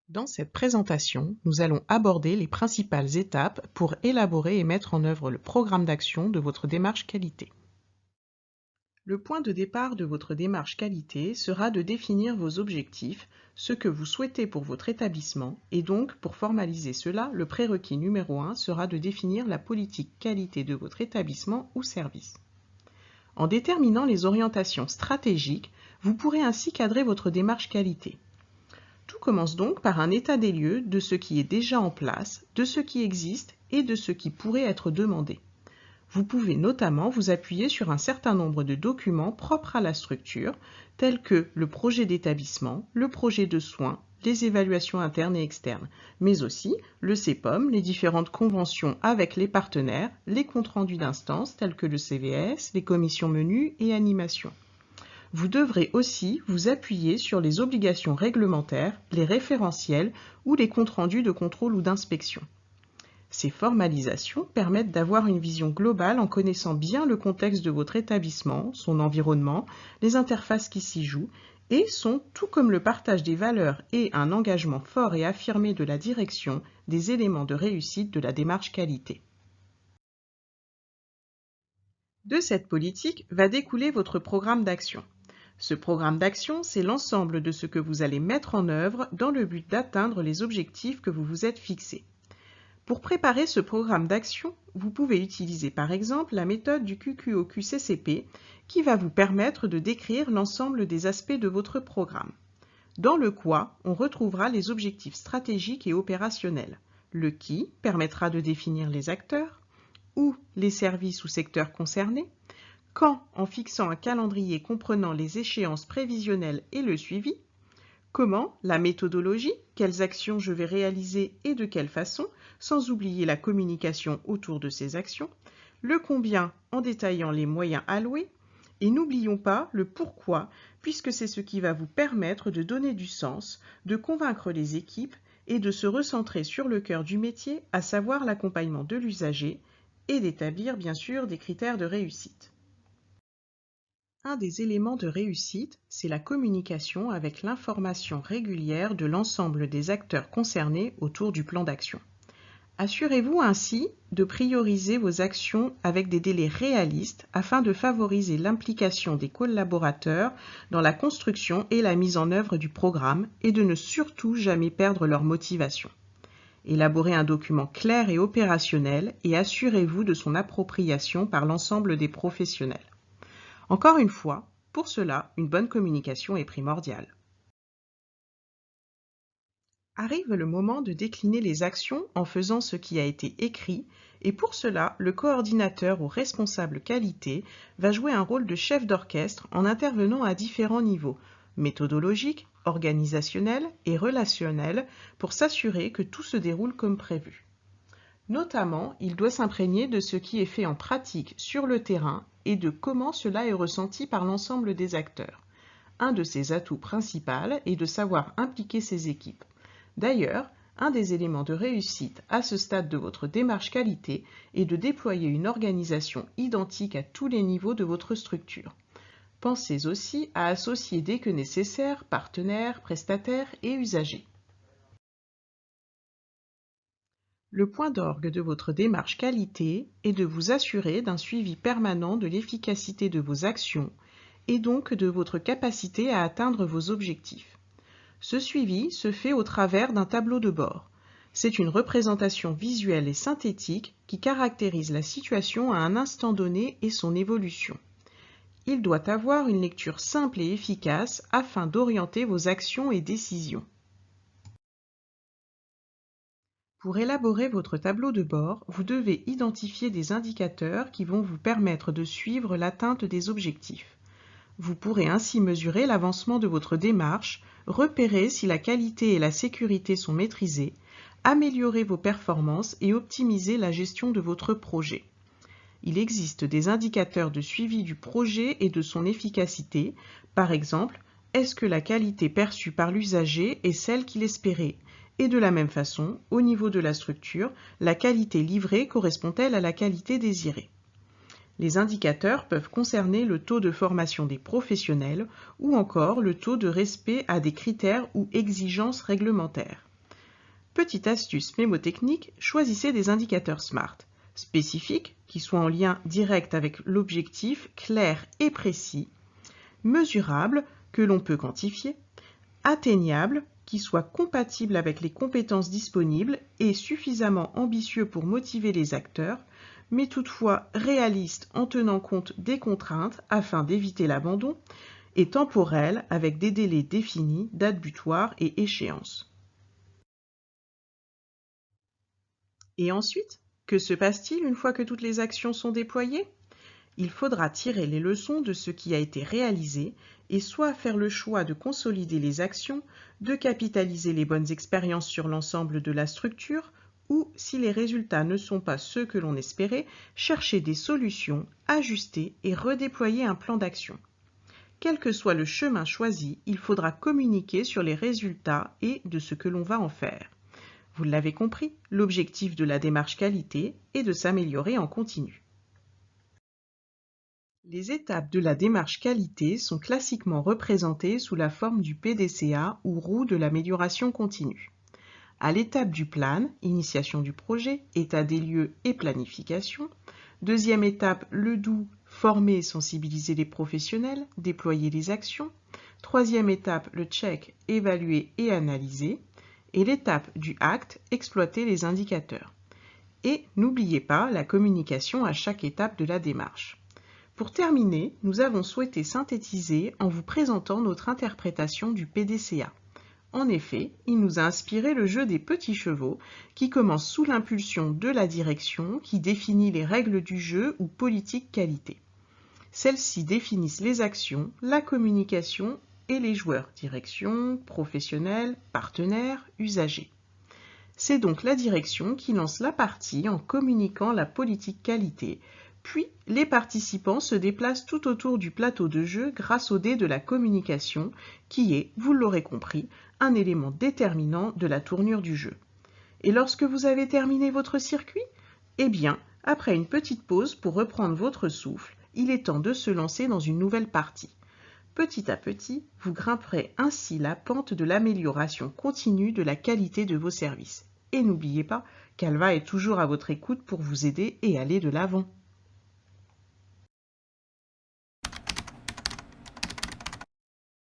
Dans cette présentation, nous allons aborder les principales étapes pour élaborer et mettre en œuvre le programme d'action de votre démarche qualité. Le point de départ de votre démarche qualité sera de définir vos objectifs, ce que vous souhaitez pour votre établissement, et donc, pour formaliser cela, le prérequis numéro 1 sera de définir la politique qualité de votre établissement ou service. En déterminant les orientations stratégiques, vous pourrez ainsi cadrer votre démarche qualité. Tout commence donc par un état des lieux de ce qui est déjà en place, de ce qui existe et de ce qui pourrait être demandé. Vous pouvez notamment vous appuyer sur un certain nombre de documents propres à la structure, tels que le projet d'établissement, le projet de soins, les évaluations internes et externes, mais aussi le CEPOM, les différentes conventions avec les partenaires, les comptes rendus d'instances tels que le CVS, les commissions menues et animations. Vous devrez aussi vous appuyer sur les obligations réglementaires, les référentiels ou les comptes rendus de contrôle ou d'inspection. Ces formalisations permettent d'avoir une vision globale en connaissant bien le contexte de votre établissement, son environnement, les interfaces qui s'y jouent, et sont, tout comme le partage des valeurs et un engagement fort et affirmé de la direction, des éléments de réussite de la démarche qualité. De cette politique va découler votre programme d'action. Ce programme d'action, c'est l'ensemble de ce que vous allez mettre en œuvre dans le but d'atteindre les objectifs que vous vous êtes fixés. Pour préparer ce programme d'action, vous pouvez utiliser par exemple la méthode du QQOQ-CCP qui va vous permettre de décrire l'ensemble des aspects de votre programme. Dans le quoi, on retrouvera les objectifs stratégiques et opérationnels. Le qui permettra de définir les acteurs, ou les services ou secteurs concernés, quand en fixant un calendrier comprenant les échéances prévisionnelles et le suivi, comment la méthodologie, quelles actions je vais réaliser et de quelle façon, sans oublier la communication autour de ces actions, le combien en détaillant les moyens alloués, et n'oublions pas le pourquoi, puisque c'est ce qui va vous permettre de donner du sens, de convaincre les équipes et de se recentrer sur le cœur du métier, à savoir l'accompagnement de l'usager, et d'établir bien sûr des critères de réussite. Un des éléments de réussite, c'est la communication avec l'information régulière de l'ensemble des acteurs concernés autour du plan d'action. Assurez-vous ainsi de prioriser vos actions avec des délais réalistes afin de favoriser l'implication des collaborateurs dans la construction et la mise en œuvre du programme et de ne surtout jamais perdre leur motivation. Élaborez un document clair et opérationnel et assurez-vous de son appropriation par l'ensemble des professionnels. Encore une fois, pour cela, une bonne communication est primordiale. Arrive le moment de décliner les actions en faisant ce qui a été écrit, et pour cela, le coordinateur ou responsable qualité va jouer un rôle de chef d'orchestre en intervenant à différents niveaux, méthodologique, organisationnel et relationnel, pour s'assurer que tout se déroule comme prévu. Notamment, il doit s'imprégner de ce qui est fait en pratique sur le terrain et de comment cela est ressenti par l'ensemble des acteurs. Un de ses atouts principaux est de savoir impliquer ses équipes. D'ailleurs, un des éléments de réussite à ce stade de votre démarche qualité est de déployer une organisation identique à tous les niveaux de votre structure. Pensez aussi à associer dès que nécessaire partenaires, prestataires et usagers. Le point d'orgue de votre démarche qualité est de vous assurer d'un suivi permanent de l'efficacité de vos actions et donc de votre capacité à atteindre vos objectifs. Ce suivi se fait au travers d'un tableau de bord. C'est une représentation visuelle et synthétique qui caractérise la situation à un instant donné et son évolution. Il doit avoir une lecture simple et efficace afin d'orienter vos actions et décisions. Pour élaborer votre tableau de bord, vous devez identifier des indicateurs qui vont vous permettre de suivre l'atteinte des objectifs. Vous pourrez ainsi mesurer l'avancement de votre démarche, repérer si la qualité et la sécurité sont maîtrisées, améliorer vos performances et optimiser la gestion de votre projet. Il existe des indicateurs de suivi du projet et de son efficacité. Par exemple, est-ce que la qualité perçue par l'usager est celle qu'il espérait ? Et de la même façon, au niveau de la structure, la qualité livrée correspond-elle à la qualité désirée? Les indicateurs peuvent concerner le taux de formation des professionnels ou encore le taux de respect à des critères ou exigences réglementaires. Petite astuce mémotechnique, choisissez des indicateurs SMART, spécifiques, qui soient en lien direct avec l'objectif, clairs et précis, mesurables, que l'on peut quantifier, atteignables, qui soient compatibles avec les compétences disponibles et suffisamment ambitieux pour motiver les acteurs, mais toutefois réalistes en tenant compte des contraintes afin d'éviter l'abandon, et temporels avec des délais définis, date butoir et échéance. Et ensuite, que se passe-t-il une fois que toutes les actions sont déployées? Il faudra tirer les leçons de ce qui a été réalisé et soit faire le choix de consolider les actions, de capitaliser les bonnes expériences sur l'ensemble de la structure, ou, si les résultats ne sont pas ceux que l'on espérait, chercher des solutions, ajuster et redéployer un plan d'action. Quel que soit le chemin choisi, il faudra communiquer sur les résultats et de ce que l'on va en faire. Vous l'avez compris, l'objectif de la démarche qualité est de s'améliorer en continu. Les étapes de la démarche qualité sont classiquement représentées sous la forme du PDCA ou roue de l'amélioration continue. À l'étape du plan, initiation du projet, état des lieux et planification. Deuxième étape, le DO, former et sensibiliser les professionnels, déployer les actions. Troisième étape, le check, évaluer et analyser. Et l'étape du ACT, exploiter les indicateurs. Et n'oubliez pas la communication à chaque étape de la démarche. Pour terminer, nous avons souhaité synthétiser en vous présentant notre interprétation du PDCA. En effet, il nous a inspiré le jeu des petits chevaux qui commence sous l'impulsion de la direction qui définit les règles du jeu ou politique qualité. Celles-ci définissent les actions, la communication et les joueurs, direction, professionnels, partenaires, usagers. C'est donc la direction qui lance la partie en communiquant la politique qualité, puis les participants se déplacent tout autour du plateau de jeu grâce au dé de la communication qui est, vous l'aurez compris, un élément déterminant de la tournure du jeu. Et lorsque vous avez terminé votre circuit? Eh bien, après une petite pause pour reprendre votre souffle, il est temps de se lancer dans une nouvelle partie. Petit à petit, vous grimperez ainsi la pente de l'amélioration continue de la qualité de vos services. Et n'oubliez pas qu'Alva est toujours à votre écoute pour vous aider et aller de l'avant.